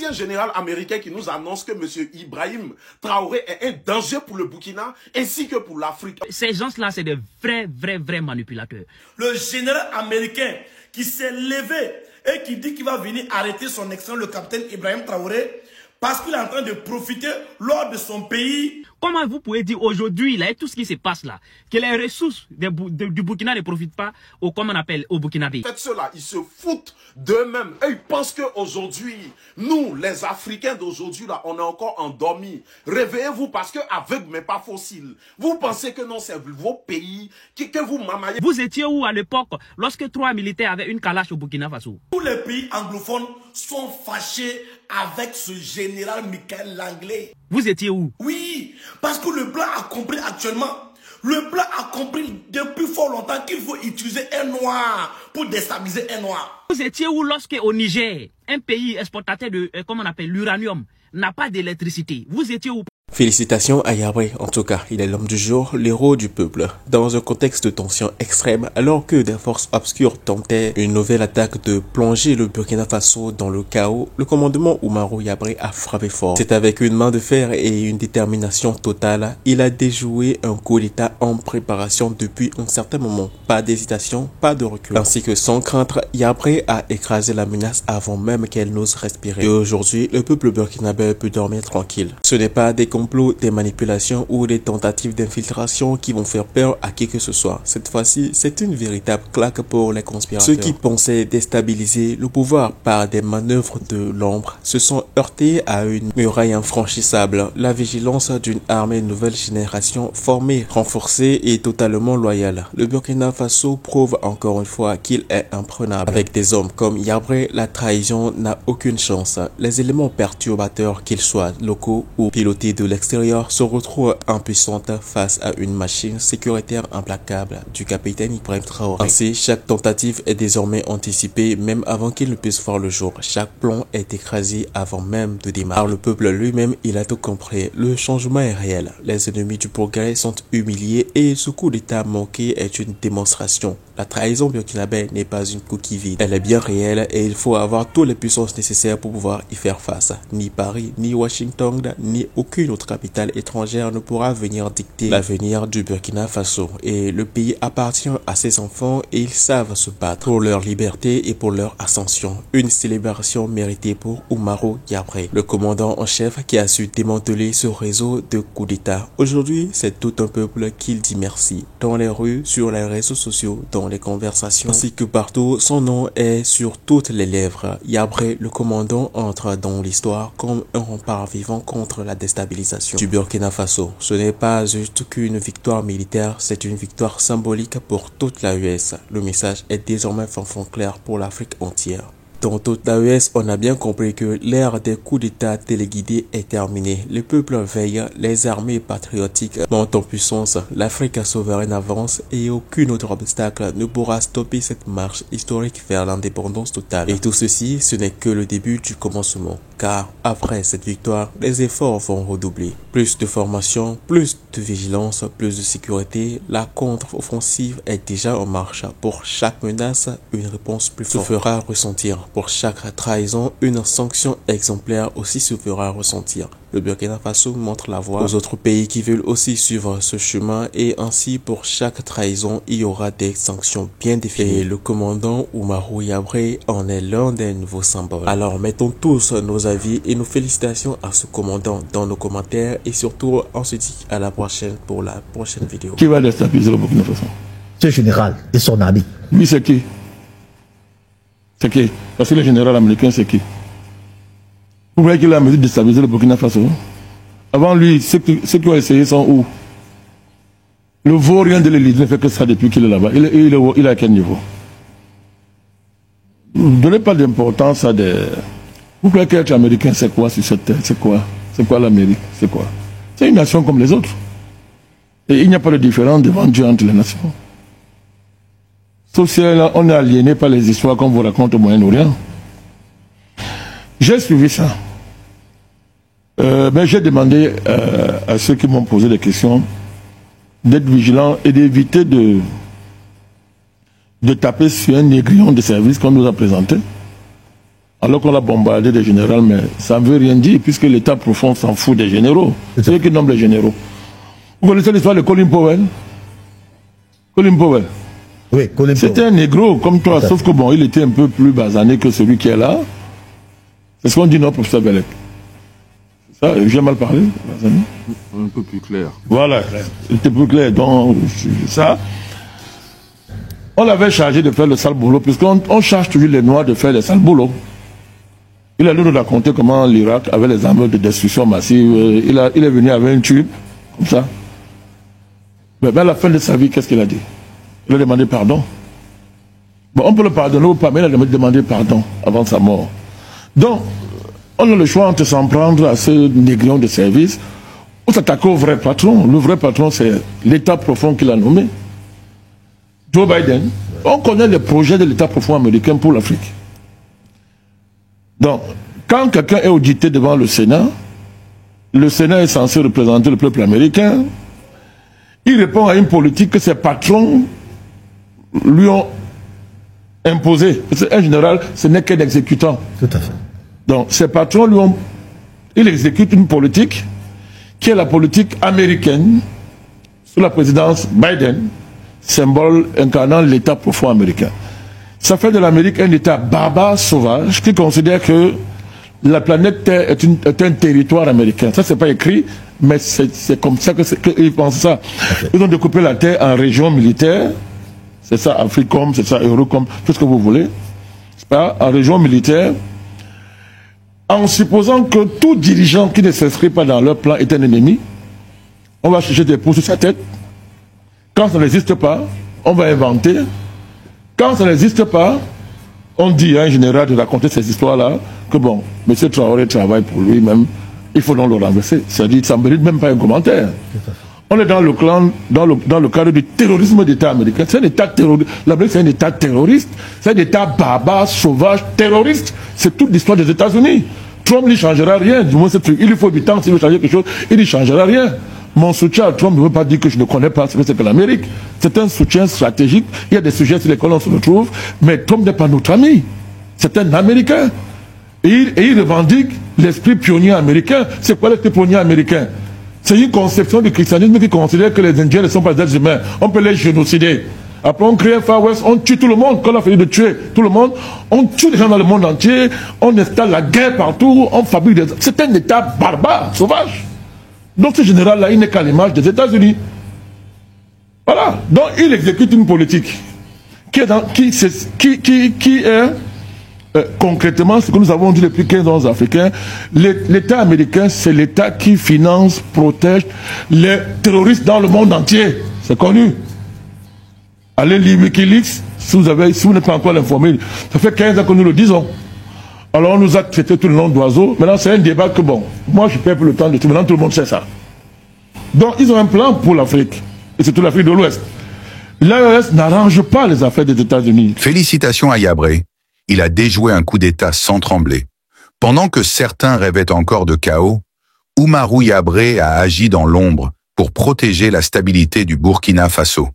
Un général américain qui nous annonce que M. Ibrahim Traoré est un danger pour le Burkina ainsi que pour l'Afrique. Ces gens-là, c'est des vrais manipulateurs. Le général américain qui s'est levé et qui dit qu'il va venir arrêter son excellent, le capitaine Ibrahim Traoré, parce qu'il est en train de profiter lors de son pays. Comment vous pouvez dire aujourd'hui, là, et tout ce qui se passe là, que les ressources du Burkina ne profitent pas au, comment on appelle, au Burkinabé? En fait, ceux-là, ils se foutent d'eux-mêmes. Et ils pensent qu'aujourd'hui, nous, les Africains d'aujourd'hui, là, on est encore endormis. Réveillez-vous parce que aveugle mais pas fossile. Vous pensez que non, c'est vos pays que vous mamaillez. Vous étiez où à l'époque, lorsque 3 militaires avaient une calache au Burkina Faso? Tous les pays anglophones sont fâchés avec ce général Michael Langlais. Vous étiez où? Oui, parce que le blanc a compris actuellement. Le blanc a compris depuis fort longtemps qu'il faut utiliser un noir pour déstabiliser un noir. Vous étiez où lorsque au Niger, un pays exportateur de, comment on appelle, l'uranium, n'a pas d'électricité? Vous étiez où? Félicitations à Yabré, en tout cas, il est l'homme du jour, l'héros du peuple. Dans un contexte de tension extrême, alors que des forces obscures tentaient une nouvelle attaque de plonger le Burkina Faso dans le chaos, le commandement Oumarou Yabré a frappé fort. C'est avec une main de fer et une détermination totale, il a déjoué un coup d'état en préparation depuis un certain moment. Pas d'hésitation, pas de recul. Ainsi que sans crainte, Yabré a écrasé la menace avant même qu'elle n'ose respirer. Et aujourd'hui, le peuple burkinabé peut dormir tranquille. Ce n'est pas des complots, des manipulations ou des tentatives d'infiltration qui vont faire peur à qui que ce soit. Cette fois-ci, c'est une véritable claque pour les conspirateurs. Ceux qui pensaient déstabiliser le pouvoir par des manœuvres de l'ombre se sont heurtés à une muraille infranchissable. La vigilance d'une armée nouvelle génération formée, renforcée et totalement loyale. Le Burkina Faso prouve encore une fois qu'il est imprenable. Avec des hommes comme Yabré, la trahison n'a aucune chance. Les éléments perturbateurs, qu'ils soient locaux ou pilotés de l'extérieur, se retrouvent impuissantes face à une machine sécuritaire implacable du capitaine Ibrahim Traoré. Ainsi, chaque tentative est désormais anticipée même avant qu'il ne puisse voir le jour. Chaque plan est écrasé avant même de démarrer. Par le peuple lui-même, il a tout compris. Le changement est réel. Les ennemis du progrès sont humiliés et ce coup d'état manqué est une démonstration. La trahison burkinabé n'est pas une coquille vide. Elle est bien réelle et il faut avoir toutes les puissances nécessaires pour pouvoir y faire face. Ni Paris, ni Washington, ni aucune autre capitale étrangère ne pourra venir dicter l'avenir du Burkina Faso. Et le pays appartient à ses enfants et ils savent se battre pour leur liberté et pour leur ascension. Une célébration méritée pour Oumarou Yabré, le commandant en chef qui a su démanteler ce réseau de coups d'état. Aujourd'hui, c'est tout un peuple qui dit merci. Dans les rues, sur les réseaux sociaux, dans les conversations, ainsi que partout, son nom est sur toutes les lèvres. Yabré, le commandant, entre dans l'histoire comme un rempart vivant contre la déstabilisation du Burkina Faso. Ce n'est pas juste qu'une victoire militaire, c'est une victoire symbolique pour toute la US. Le message est désormais fond clair pour l'Afrique entière. Dans toute la US, on a bien compris que l'ère des coups d'état téléguidés est terminée. Le peuple veille, les armées patriotiques montent en puissance, l'Afrique souveraine avance et aucun autre obstacle ne pourra stopper cette marche historique vers l'indépendance totale. Et tout ceci, ce n'est que le début du commencement. Car après cette victoire, les efforts vont redoubler. Plus de formation, plus de vigilance, plus de sécurité, la contre-offensive est déjà en marche. Pour chaque menace, une réponse plus forte se fera ressentir. Pour chaque trahison, une sanction exemplaire aussi se fera ressentir. Le Burkina Faso montre la voie aux autres pays qui veulent aussi suivre ce chemin et ainsi pour chaque trahison, il y aura des sanctions bien définies. Et le commandant Oumarou Yabré en est l'un des nouveaux symboles. Alors mettons tous nos avis et nos félicitations à ce commandant dans nos commentaires et surtout on se dit à la prochaine pour la prochaine vidéo. Qui va déstabiliser le Burkina Faso? Ce général et son ami. Lui c'est qui? C'est qui? Parce que le général américain c'est qui? Vous voyez qu'il a mesure de déstabiliser le Burkina Faso. Avant lui, ceux qui ont essayé sont où? Le vaurien de l'élite ne fait que ça depuis qu'il est là-bas. Il est à quel niveau? Ne donnez pas d'importance à des... Vous croyez qu'être américain c'est quoi sur cette terre? C'est quoi? C'est quoi l'Amérique? C'est quoi? C'est une nation comme les autres. Et il n'y a pas de différence devant Dieu entre les nations. Sauf si on est aliéné par les histoires qu'on vous raconte au Moyen-Orient. J'ai suivi ça. Mais j'ai demandé à ceux qui m'ont posé des questions d'être vigilants et d'éviter de taper sur un négrillon de service qu'on nous a présenté. alors qu'on a bombardé des généraux, mais ça ne veut rien dire, puisque l'État profond s'en fout des généraux. C'est eux qui nomment les généraux. Vous connaissez l'histoire de Colin Powell? Colin Powell. Oui, Colin Powell. C'était un négro comme toi, sauf que bon, il était un peu plus basané que celui qui est là. C'est ce qu'on dit, non, professeur Bellec? Ça, j'ai mal parlé, basané? Un peu plus clair. Voilà, il était plus clair. Donc, ça, on l'avait chargé de faire le sale boulot, puisqu'on charge toujours les Noirs de faire le sale boulot. Il a nous raconté comment l'Irak avait les armes de destruction massive. Il est venu avec un tube, comme ça. Mais à la fin de sa vie, qu'est-ce qu'il a dit? Il a demandé pardon. Bon, on peut le pardonner ou pas, mais il a demandé pardon avant sa mort. Donc, on a le choix entre s'en prendre à ce négrion de service ou s'attaquer au vrai patron. Le vrai patron, c'est l'État profond qu'il a nommé. Joe Biden. On connaît les projets de l'État profond américain pour l'Afrique. Donc, quand quelqu'un est audité devant le Sénat est censé représenter le peuple américain. Il répond à une politique que ses patrons lui ont imposée. En général, ce n'est qu'un exécutant. Tout à fait. Donc, ses patrons lui ont... Il exécute une politique qui est la politique américaine sous la présidence Biden, symbole incarnant l'État profond américain. Ça fait de l'Amérique un État barbare, sauvage, qui considère que la planète Terre est un territoire américain. Ça, c'est pas écrit, mais c'est comme ça qu'ils pensent ça. Ils ont découpé la Terre en régions militaires. C'est ça, Africom, c'est ça, Eurocom, tout ce que vous voulez. C'est pas, en régions militaires. En supposant que tout dirigeant qui ne s'inscrit pas dans leur plan est un ennemi, on va chercher des pouces sur sa tête. Quand ça n'existe pas, on va inventer. Quand ça n'existe pas, on dit à un général de raconter ces histoires-là que bon, M. Traoré travaille pour lui-même, il faut donc le renverser. C'est-à-dire, ça ne mérite même pas un commentaire. On est dans le clan, dans le cadre du terrorisme d'État américain. C'est un État terroriste. L'Amérique, c'est un État terroriste. C'est un État barbare, sauvage, terroriste. C'est toute l'histoire des États-Unis. Trump n'y changera rien. Du moins, il lui faut du temps s'il veut changer quelque chose. Il n'y changera rien. Mon soutien à Trump ne veut pas dire que je ne connais pas ce que c'est que l'Amérique. C'est un soutien stratégique. Il y a des sujets sur lesquels on se retrouve. Mais Trump n'est pas notre ami. C'est un Américain. Et il revendique l'esprit pionnier américain. C'est quoi l'esprit pionnier américain? C'est une conception du christianisme qui considère que les Indiens ne sont pas des êtres humains. On peut les génocider. Après, on crée un Far West, on tue tout le monde. Quand on a fini de tuer tout le monde, on tue des gens dans le monde entier, on installe la guerre partout, on fabrique des... C'est un État barbare, sauvage. Donc ce général-là, il n'est qu'à l'image des États-Unis. Voilà. Donc il exécute une politique qui est concrètement ce que nous avons dit depuis 15 ans aux Africains. L'État américain, c'est l'État qui finance, protège les terroristes dans le monde entier. C'est connu. Allez lire Wikileaks, si vous n'êtes pas encore informé. Ça fait 15 ans que nous le disons. Alors on nous a traité tout le nom d'oiseaux. Maintenant c'est un débat que bon, moi je perds plus le temps de tout. Maintenant tout le monde sait ça. Donc ils ont un plan pour l'Afrique. Et c'est toute l'Afrique de l'Ouest. L'AES n'arrange pas les affaires des États-Unis. Félicitations à Yabré. Il a déjoué un coup d'État sans trembler. Pendant que certains rêvaient encore de chaos, Oumarou Yabré a agi dans l'ombre pour protéger la stabilité du Burkina Faso.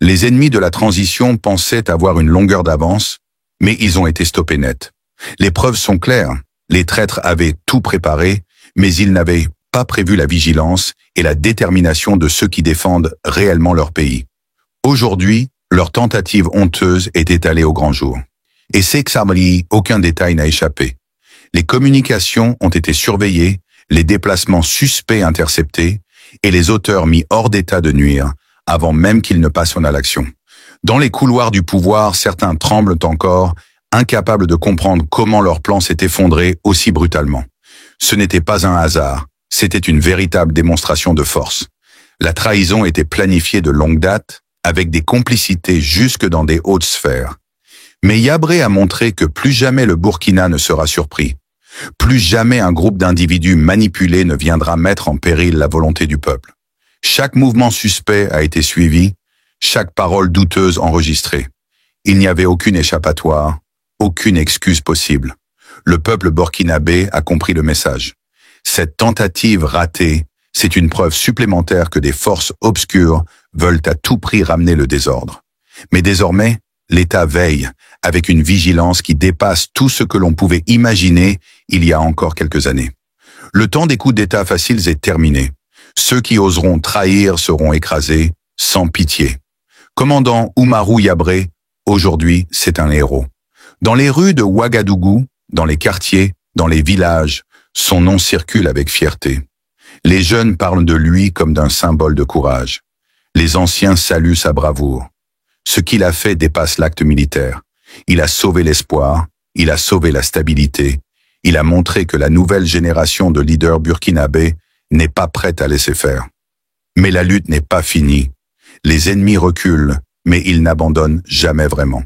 Les ennemis de la transition pensaient avoir une longueur d'avance, mais ils ont été stoppés net. Les preuves sont claires. Les traîtres avaient tout préparé, mais ils n'avaient pas prévu la vigilance et la détermination de ceux qui défendent réellement leur pays. Aujourd'hui, leur tentative honteuse est étalée au grand jour. Et c'est que Samri, aucun détail n'a échappé. Les communications ont été surveillées, les déplacements suspects interceptés et les auteurs mis hors d'état de nuire avant même qu'ils ne passent à l'action. Dans les couloirs du pouvoir, certains tremblent encore, incapables de comprendre comment leur plan s'est effondré aussi brutalement. Ce n'était pas un hasard, c'était une véritable démonstration de force. La trahison était planifiée de longue date, avec des complicités jusque dans des hautes sphères. Mais Yabré a montré que plus jamais le Burkina ne sera surpris. Plus jamais un groupe d'individus manipulés ne viendra mettre en péril la volonté du peuple. Chaque mouvement suspect a été suivi, chaque parole douteuse enregistrée. Il n'y avait aucune échappatoire, aucune excuse possible. Le peuple burkinabé a compris le message. Cette tentative ratée, c'est une preuve supplémentaire que des forces obscures veulent à tout prix ramener le désordre. Mais désormais, l'État veille avec une vigilance qui dépasse tout ce que l'on pouvait imaginer il y a encore quelques années. Le temps des coups d'État faciles est terminé. Ceux qui oseront trahir seront écrasés, sans pitié. Commandant Oumarou Yabré, aujourd'hui, c'est un héros. Dans les rues de Ouagadougou, dans les quartiers, dans les villages, son nom circule avec fierté. Les jeunes parlent de lui comme d'un symbole de courage. Les anciens saluent sa bravoure. Ce qu'il a fait dépasse l'acte militaire. Il a sauvé l'espoir, il a sauvé la stabilité, il a montré que la nouvelle génération de leaders burkinabés n'est pas prête à laisser faire. Mais la lutte n'est pas finie. Les ennemis reculent, mais ils n'abandonnent jamais vraiment.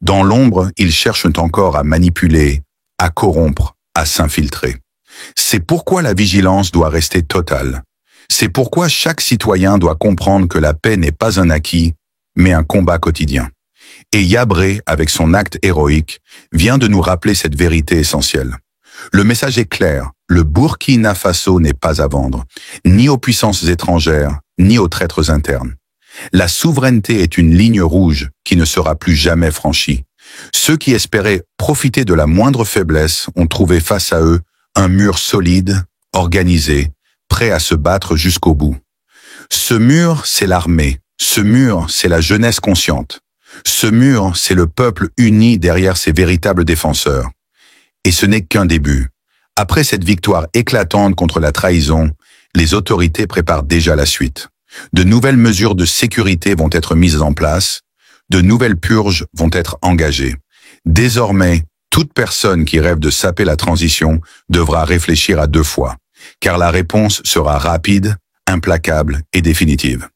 Dans l'ombre, ils cherchent encore à manipuler, à corrompre, à s'infiltrer. C'est pourquoi la vigilance doit rester totale. C'est pourquoi chaque citoyen doit comprendre que la paix n'est pas un acquis, mais un combat quotidien. Et Yabré, avec son acte héroïque, vient de nous rappeler cette vérité essentielle. Le message est clair, le Burkina Faso n'est pas à vendre, ni aux puissances étrangères, ni aux traîtres internes. La souveraineté est une ligne rouge qui ne sera plus jamais franchie. Ceux qui espéraient profiter de la moindre faiblesse ont trouvé face à eux un mur solide, organisé, prêt à se battre jusqu'au bout. Ce mur, c'est l'armée. Ce mur, c'est la jeunesse consciente. Ce mur, c'est le peuple uni derrière ses véritables défenseurs. Et ce n'est qu'un début. Après cette victoire éclatante contre la trahison, les autorités préparent déjà la suite. De nouvelles mesures de sécurité vont être mises en place, de nouvelles purges vont être engagées. Désormais, toute personne qui rêve de saper la transition devra réfléchir à 2 fois, car la réponse sera rapide, implacable et définitive.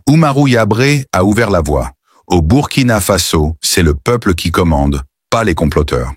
Oumarou Yabré a ouvert la voie. Au Burkina Faso, c'est le peuple qui commande, pas les comploteurs.